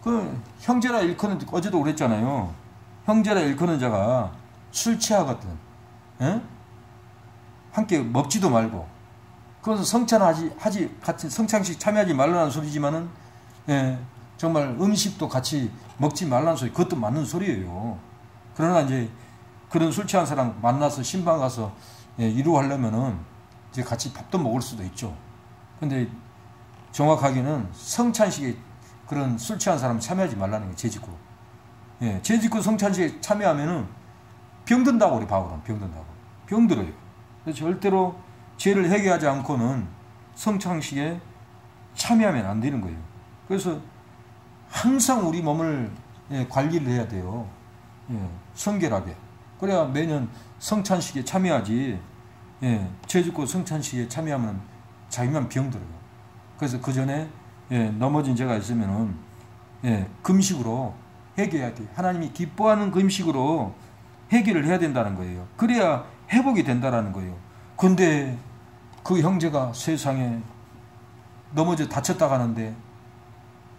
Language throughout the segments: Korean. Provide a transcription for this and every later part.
그 형제라 일컫는, 어제도 그랬잖아요. 형제라 일컫는 자가 술 취하거든. 에? 함께 먹지도 말고. 그래서 같이 성찬식 참여하지 말라는 소리지만은, 예, 정말 음식도 같이 먹지 말라는 소리, 그것도 맞는 소리예요. 그러나 이제 그런 술 취한 사람 만나서 신방 가서, 예, 이루하려면은 이제 같이 밥도 먹을 수도 있죠. 근데 정확하게는 성찬식에 그런 술 취한 사람 참여하지 말라는 게 죄짓고. 예, 죄짓고 성찬식에 참여하면은 병든다고 우리 바울은 병든다고. 병들어요. 그래서 절대로 죄를 회개하지 않고는 성찬식에 참여하면 안 되는 거예요. 그래서 항상 우리 몸을, 예, 관리를 해야 돼요. 예, 성결하게. 그래야 매년 성찬식에 참여하지. 예, 죄짓고 성찬식에 참여하면 자기만 병들어요. 그래서 그 전에, 예, 넘어진 죄가 있으면은, 예, 금식으로 해결해야 돼요. 하나님이 기뻐하는 금식으로 해결을 해야 된다는 거예요. 그래야 회복이 된다는 거예요. 근데 그 형제가 세상에 넘어져 다쳤다 가는데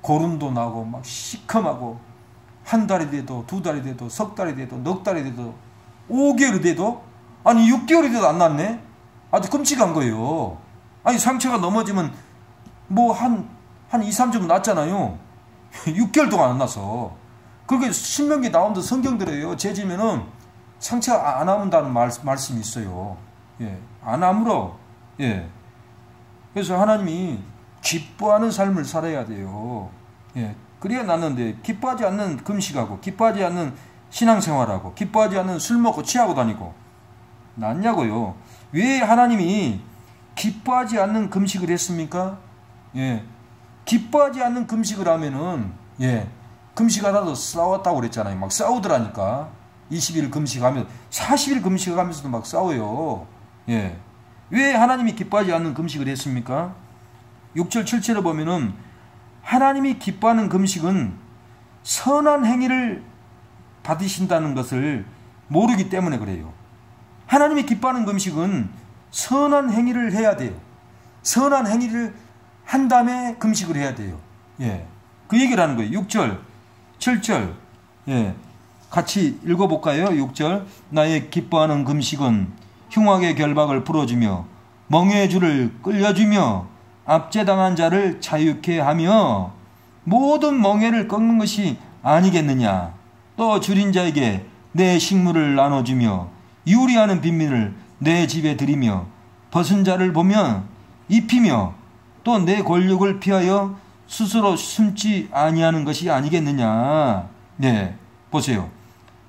고름도 나고 막 시커하고, 한 달이 돼도 두 달이 돼도 석 달이 돼도 넉 달이 돼도 5개월이 돼도, 아니 6개월이 돼도 안 낫네. 아주 끔찍한 거예요. 아니 상처가 넘어지면 뭐 한 2, 3주 낫잖아요. 6개월 동안 안 나서. 그게 신명기 나온다 성경들이에요. 죄지면은 상처가 안 아문다는 말씀이 있어요. 예, 안 아물어. 예. 그래서 하나님이 기뻐하는 삶을 살아야 돼요. 예. 그래야 낫는데, 기뻐하지 않는 금식하고, 기뻐하지 않는 신앙생활하고, 기뻐하지 않는 술 먹고 취하고 다니고, 낫냐고요. 왜 하나님이 기뻐하지 않는 금식을 했습니까? 예. 기뻐하지 않는 금식을 하면은, 예, 금식하다도 싸웠다고 그랬잖아요. 막 싸우더라니까. 20일 금식하면 40일 금식하면서도 막 싸워요. 예. 왜 하나님이 기뻐하지 않는 금식을 했습니까? 6절 7절에 보면은 하나님이 기뻐하는 금식은 선한 행위를 받으신다는 것을 모르기 때문에 그래요. 하나님이 기뻐하는 금식은 선한 행위를 해야 돼요. 선한 행위를 한 다음에 금식을 해야 돼요. 예. 그 얘기를 하는 거예요. 6절 7절, 예, 같이 읽어볼까요? 6절. 나의 기뻐하는 금식은 흉악의 결박을 풀어주며 멍에의 줄을 끌려주며 압제당한 자를 자유케 하며 모든 멍에를 꺾는 것이 아니겠느냐. 또 줄인 자에게 내 식물을 나눠주며 유리하는 빈민을 내 집에 들이며 벗은 자를 보면 입히며 또 내 권력을 피하여 스스로 숨지 아니하는 것이 아니겠느냐. 네, 보세요.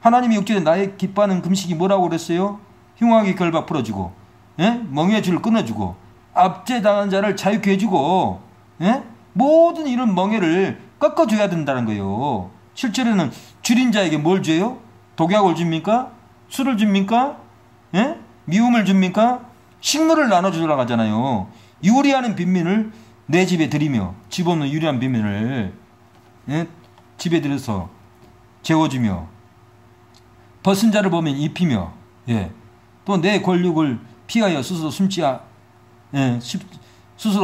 하나님이 6절에 나의 기뻐하는 금식이 뭐라고 그랬어요? 흉악의 결박 풀어주고, 예? 멍에의 줄을 끊어주고, 압제당한 자를 자유케 해주고, 예? 모든 이런 멍에를 꺾어줘야 된다는 거예요. 7절에는 줄인 자에게 뭘 줘요? 독약을 줍니까? 술을 줍니까? 예? 미움을 줍니까? 식물을 나눠주라고 하잖아요. 유리하는 빈민을 내 집에 들이며, 집 없는 유리한 빈민을, 예? 집에 들여서 재워주며, 벗은 자를 보면 입히며, 예. 또 내 권력을 피하여 스스로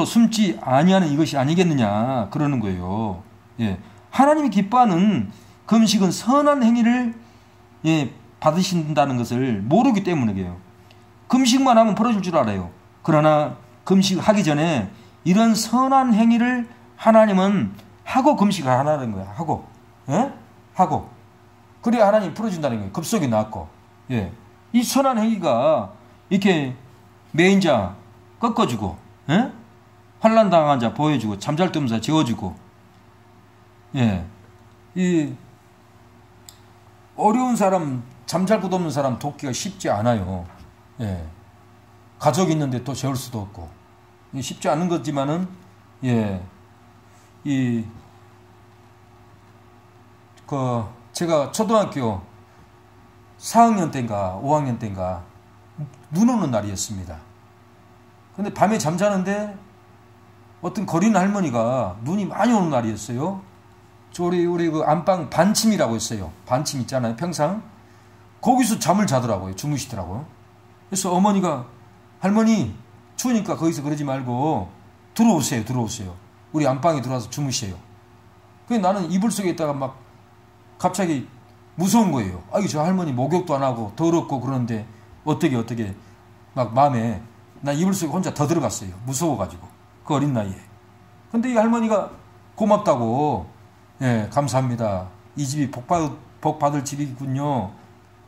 숨지 아니하는 이것이 아니겠느냐 그러는 거예요. 예. 하나님이 기뻐하는 금식은 선한 행위를, 예, 받으신다는 것을 모르기 때문에 그래요. 금식만 하면 풀어줄 줄 알아요. 그러나 금식하기 전에 이런 선한 행위를 하나님은 하고 금식을 하라는 거야. 하고, 예? 하고. 그래야 하나님이 풀어준다는 거예요. 급속이 나왔고. 예. 이 선한 행위가 이렇게 매인 자 꺾어주고, 예? 환난 당한 자 보여주고, 잠잘 데 없는 자 재워주고, 예. 이 어려운 사람, 잠잘 곳 없는 사람 돕기가 쉽지 않아요. 예. 가족 있는데 또 재울 수도 없고, 쉽지 않은 거지만은, 예. 제가 초등학교 4학년 때인가 5학년 때인가 눈 오는 날이었습니다. 근데 밤에 잠자는데 어떤 거리는 할머니가 눈이 많이 오는 날이었어요. 우리 그 안방 반침이라고 있어요. 반침 있잖아요. 평상. 거기서 잠을 자더라고요. 주무시더라고요. 그래서 어머니가, 할머니 추우니까 거기서 그러지 말고 들어오세요. 우리 안방에 들어와서 주무세요. 그 나는 이불 속에 있다가 막 갑자기 무서운 거예요. 아이 저 할머니 목욕도 안 하고 더럽고 그러는데 어떻게 막 마음에 나 이불 속에 혼자 더 들어갔어요. 무서워가지고 그 어린 나이에. 근데 이 할머니가 고맙다고 예 감사합니다. 이 집이 복 받을 집이군요.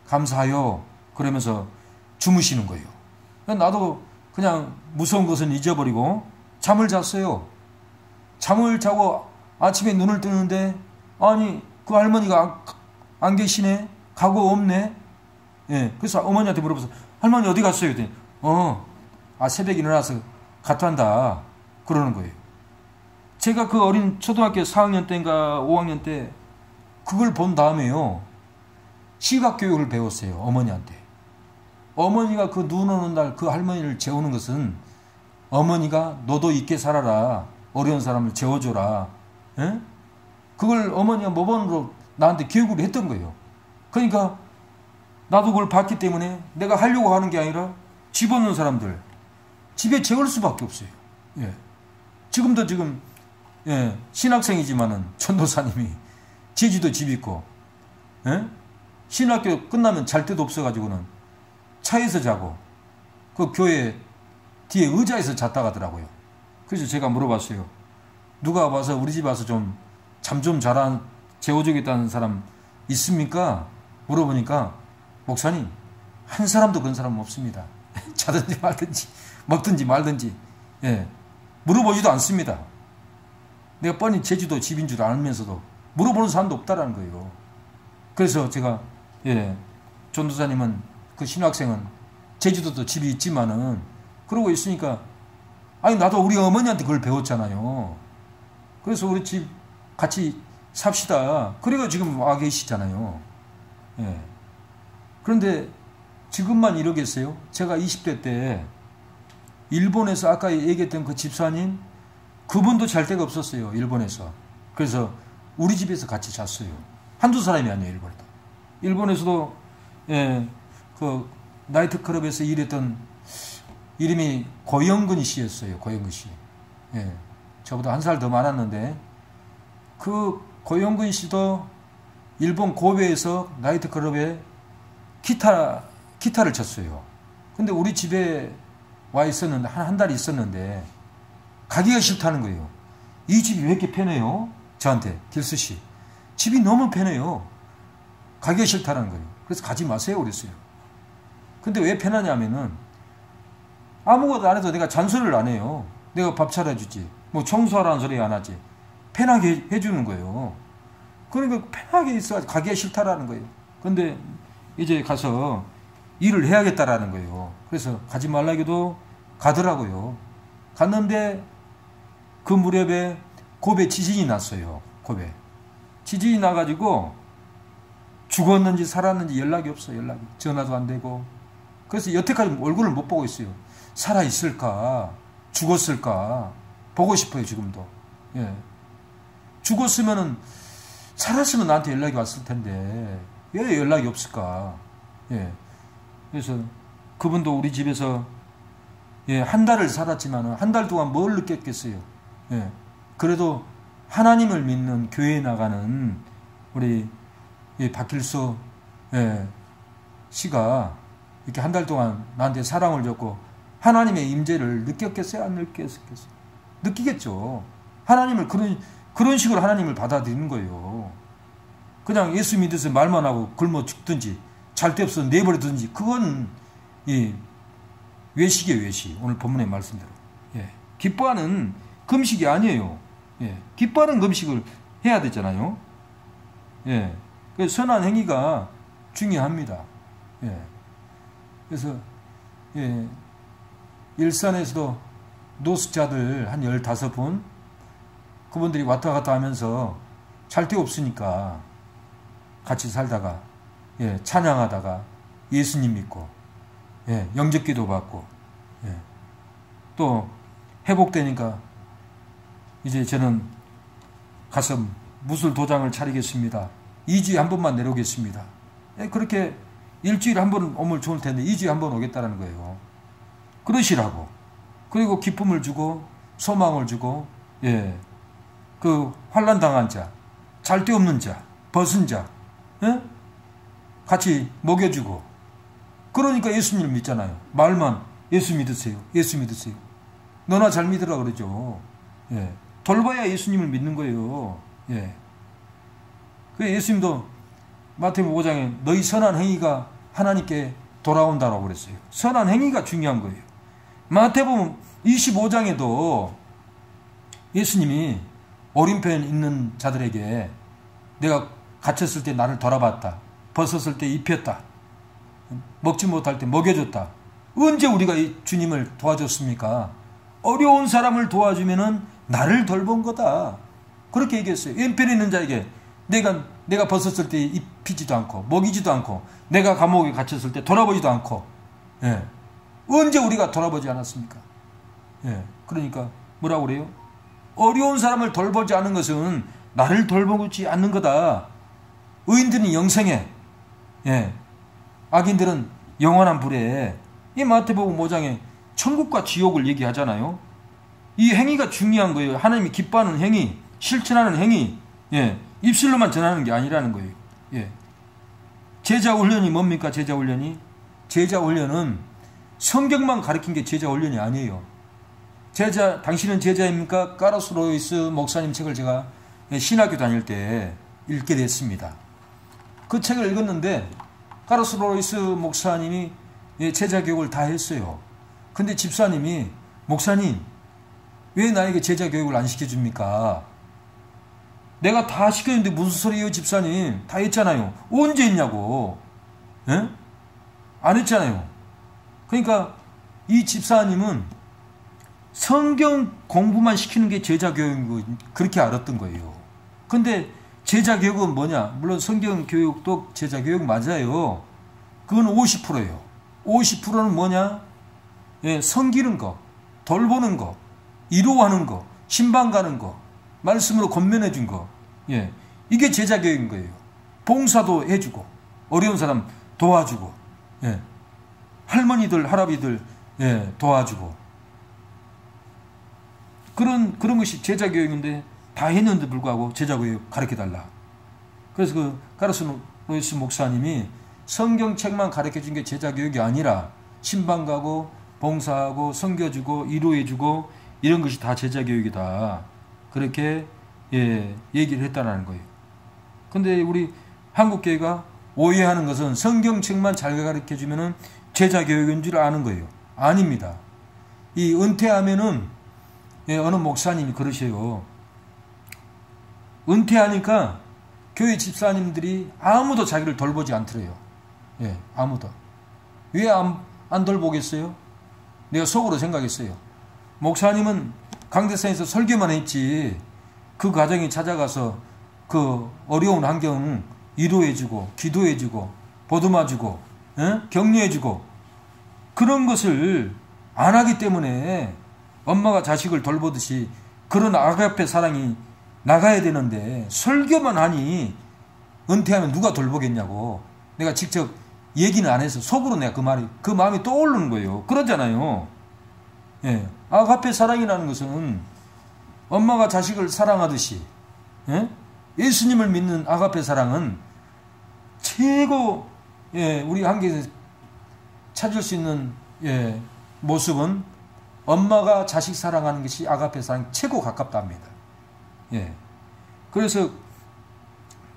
감사해요. 그러면서 주무시는 거예요. 나도 그냥 무서운 것은 잊어버리고 잠을 잤어요. 잠을 자고 아침에 눈을 뜨는데 아니 그 할머니가 안 계시네. 가고 없네. 예, 그래서 어머니한테 물어봐서 할머니 어디 갔어요? 그랬더니 새벽에 일어나서 갔다 한다. 그러는 거예요. 제가 그 어린 초등학교 4학년 때인가 5학년 때 그걸 본 다음에요. 시각교육을 배웠어요. 어머니한테. 어머니가 그 눈 오는 날 그 할머니를 재우는 것은 어머니가 너도 있게 살아라. 어려운 사람을 재워줘라. 예? 그걸 어머니가 모범으로 나한테 교육을 했던 거예요. 그러니까 나도 그걸 봤기 때문에 내가 하려고 하는 게 아니라 집 없는 사람들 집에 재울 수밖에 없어요. 예. 지금도 예, 신학생이지만은 전도사님이 제주도 집 있고 예? 신학교 끝나면 잘 데도 없어가지고는 차에서 자고 그 교회 뒤에 의자에서 잤다 가더라고요. 그래서 제가 물어봤어요. 누가 와서 우리 집 와서 좀 잠 좀 자라 재워주겠다는 사람 있습니까? 물어보니까 목사님 한 사람도 그런 사람은 없습니다. 자든지 말든지 먹든지 말든지 예, 물어보지도 않습니다. 내가 뻔히 제주도 집인 줄 알면서도 물어보는 사람도 없다라는 거예요. 그래서 제가 예, 전도사님은 그 신학생은 제주도도 집이 있지만은 그러고 있으니까 아니 나도 우리 어머니한테 그걸 배웠잖아요. 그래서 우리 집 같이 삽시다. 그래가 지금 와 계시잖아요. 예. 그런데 지금만 이러겠어요? 제가 20대 때 일본에서 아까 얘기했던 그 집사님 그분도 잘 데가 없었어요. 일본에서. 그래서 우리 집에서 같이 잤어요. 한두 사람이 아니에요. 일본에서도 예, 그 나이트클럽에서 일했던 이름이 고영근 씨였어요. 고영근 씨. 예, 저보다 한 살 더 많았는데 그 고영근 씨도 일본 고베에서 나이트클럽에 기타를 쳤어요. 근데 우리 집에 와 있었는데 한 달 있었는데 가기가 싫다는 거예요. 이 집이 왜 이렇게 편해요? 저한테 길수 씨 집이 너무 편해요. 가기가 싫다는 거예요. 그래서 가지 마세요 그랬어요. 근데 왜 편하냐면은 아무것도 안 해도 내가 잔소리를 안 해요. 내가 밥 차려주지 뭐 청소하라는 소리 안 하지. 편하게 해주는 거예요. 그러니까 편하게 있어 가기가 싫다라는 거예요. 근데 이제 가서 일을 해야겠다라는 거예요. 그래서 가지 말라기도 가더라고요. 갔는데 그 무렵에 고베 지진이 났어요. 고베 지진이 나가지고 죽었는지 살았는지 연락이 없어요. 연락이 전화도 안 되고. 그래서 여태까지 얼굴을 못 보고 있어요. 살아있을까 죽었을까 보고 싶어요. 지금도. 예. 죽었으면은 살았으면 나한테 연락이 왔을 텐데 왜 연락이 없을까. 예. 그래서 그분도 우리 집에서 예, 한 달을 살았지만 한 달 동안 뭘 느꼈겠어요. 예. 그래도 하나님을 믿는 교회에 나가는 우리 박길수 예, 씨가 이렇게 한 달 동안 나한테 사랑을 줬고 하나님의 임재를 느꼈겠어요? 안 느꼈겠어요? 느끼겠죠. 하나님을 그런 식으로 하나님을 받아들이는 거예요. 그냥 예수 믿어서 말만 하고 굶어 죽든지 잘 데 없어서 내버려두든지 그건 외식이에요. 외식. 오늘 본문의 말씀대로. 예. 기뻐하는 금식이 아니에요. 예. 기뻐하는 금식을 해야 되잖아요. 예. 그래서 선한 행위가 중요합니다. 예. 그래서 예. 일산에서도 노숙자들 한 15분 그분들이 왔다 갔다 하면서 잘 데 없으니까 같이 살다가 예. 찬양하다가 예수님 믿고 예. 영접기도 받고 예. 또 회복되니까 이제 저는 가서 무술 도장을 차리겠습니다. 2주에 한 번만 내려오겠습니다. 예. 그렇게 일주일에 한 번 오면 좋을 텐데 2주에 한 번 오겠다는 거예요. 그러시라고. 그리고 기쁨을 주고 소망을 주고 예. 그 환난 당한 자 잘 데 없는 자, 벗은 자, 예? 같이 먹여주고. 그러니까 예수님을 믿잖아요. 말만 예수 믿으세요. 예수 믿으세요. 너나 잘 믿으라 그러죠. 예. 돌봐야 예수님을 믿는 거예요. 예. 그 예수님도 마태복음 5장에 너희 선한 행위가 하나님께 돌아온다라고 그랬어요. 선한 행위가 중요한 거예요. 마태복음 25장에도 예수님이 오른편 있는 자들에게 내가 갇혔을 때 나를 돌아봤다. 벗었을 때 입혔다. 먹지 못할 때 먹여줬다. 언제 우리가 이 주님을 도와줬습니까? 어려운 사람을 도와주면은 나를 돌본 거다. 그렇게 얘기했어요. 왼편에 있는 자에게 내가 벗었을 때 입히지도 않고 먹이지도 않고 내가 감옥에 갇혔을 때 돌아보지도 않고 예. 언제 우리가 돌아보지 않았습니까? 예. 그러니까 뭐라고 그래요? 어려운 사람을 돌보지 않은 것은 나를 돌보지 않는 거다. 의인들은 영생에 예. 악인들은 영원한 불에. 이 마태복음 5장에 천국과 지옥을 얘기하잖아요. 이 행위가 중요한 거예요. 하나님이 기뻐하는 행위, 실천하는 행위, 예. 입술로만 전하는 게 아니라는 거예요. 예. 제자 훈련이 뭡니까? 제자 훈련이? 제자 훈련은 성경만 가르친 게 제자 훈련이 아니에요. 당신은 제자입니까? 카르스 로이스 목사님 책을 제가 신학교 다닐 때 읽게 됐습니다. 그 책을 읽었는데 카르스 로이스 목사님이 제자 교육을 다 했어요. 근데 집사님이 목사님 왜 나에게 제자 교육을 안 시켜줍니까? 내가 다 시켰는데 무슨 소리예요 집사님? 다 했잖아요. 언제 했냐고. 예? 안 했잖아요. 그러니까 이 집사님은 성경 공부만 시키는 게 제자 교육이고 그렇게 알았던 거예요. 근데 제자 교육은 뭐냐? 물론 성경 교육도 제자 교육 맞아요. 그건 50%예요. 50%는 뭐냐? 예, 섬기는 거, 돌보는 거, 이루어하는 거, 신방 가는 거, 말씀으로 권면해 준 거. 예, 이게 제자 교육인 거예요. 봉사도 해주고 어려운 사람 도와주고 예, 할머니들 할아비들 예, 도와주고 그런 것이 제자 교육인데 다 했는데 불구하고 제자 교육 가르쳐달라. 그래서 그 카르스 로이스 목사님이 성경책만 가르쳐준 게 제자 교육이 아니라 신방 가고 봉사하고 섬겨주고 이루어주고 이런 것이 다 제자 교육이다. 그렇게 예, 얘기를 했다는 거예요. 근데 우리 한국교회가 오해하는 것은 성경책만 잘 가르쳐주면 제자 교육인 줄 아는 거예요. 아닙니다. 이 은퇴하면은 예, 어느 목사님이 그러셔요. 은퇴하니까 교회 집사님들이 아무도 자기를 돌보지 않더래요. 예, 아무도. 왜 안 돌보겠어요? 내가 속으로 생각했어요. 목사님은 강대상에서 설교만 했지 그 가정에 찾아가서 그 어려운 환경 위로해주고 기도해주고 보듬어주고 격려해주고 그런 것을 안 하기 때문에 엄마가 자식을 돌보듯이 그런 아가페 사랑이 나가야 되는데 설교만 하니 은퇴하면 누가 돌보겠냐고 내가 직접 얘기는 안 해서 속으로 내가 그 마음이 떠오르는 거예요. 그러잖아요. 예, 아가페 사랑이라는 것은 엄마가 자식을 사랑하듯이 예? 예수님을 믿는 아가페 사랑은 최고 예, 우리 한국에서 찾을 수 있는 예, 모습은 엄마가 자식 사랑하는 것이 아가페 사랑 최고 가깝답니다. 예. 그래서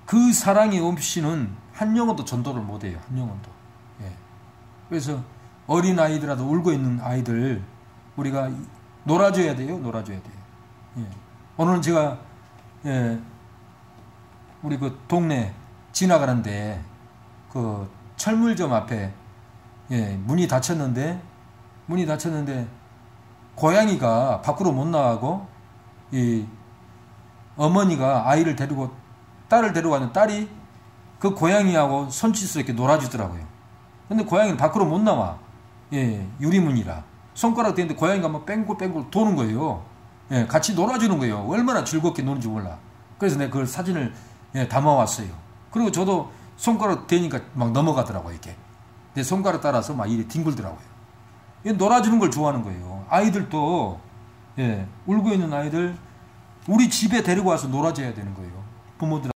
그 사랑이 없이는 한 영혼도 전도를 못해요. 한 영혼도. 예. 그래서 어린 아이들라도 울고 있는 아이들 우리가 놀아줘야 돼요. 놀아줘야 돼요. 예. 오늘은 제가 예, 우리 그 동네 지나가는데 그 철물점 앞에 예, 문이 닫혔는데 고양이가 밖으로 못 나가고 이 어머니가 딸을 데리고 가는 딸이 그 고양이하고 손짓으로 이렇게 놀아주더라고요. 근데 고양이는 밖으로 못 나와. 예, 유리문이라. 손가락 대는데 고양이가 막 뺑글뺑글 도는 거예요. 예, 같이 놀아주는 거예요. 얼마나 즐겁게 노는지 몰라. 그래서 내가 그걸 사진을 예, 담아왔어요. 그리고 저도 손가락 대니까 막 넘어가더라고요, 이렇게. 내 손가락 따라서 막 이렇게 뒹굴더라고요. 놀아주는 걸 좋아하는 거예요. 아이들도, 예, 울고 있는 아이들, 우리 집에 데리고 와서 놀아줘야 되는 거예요. 부모들.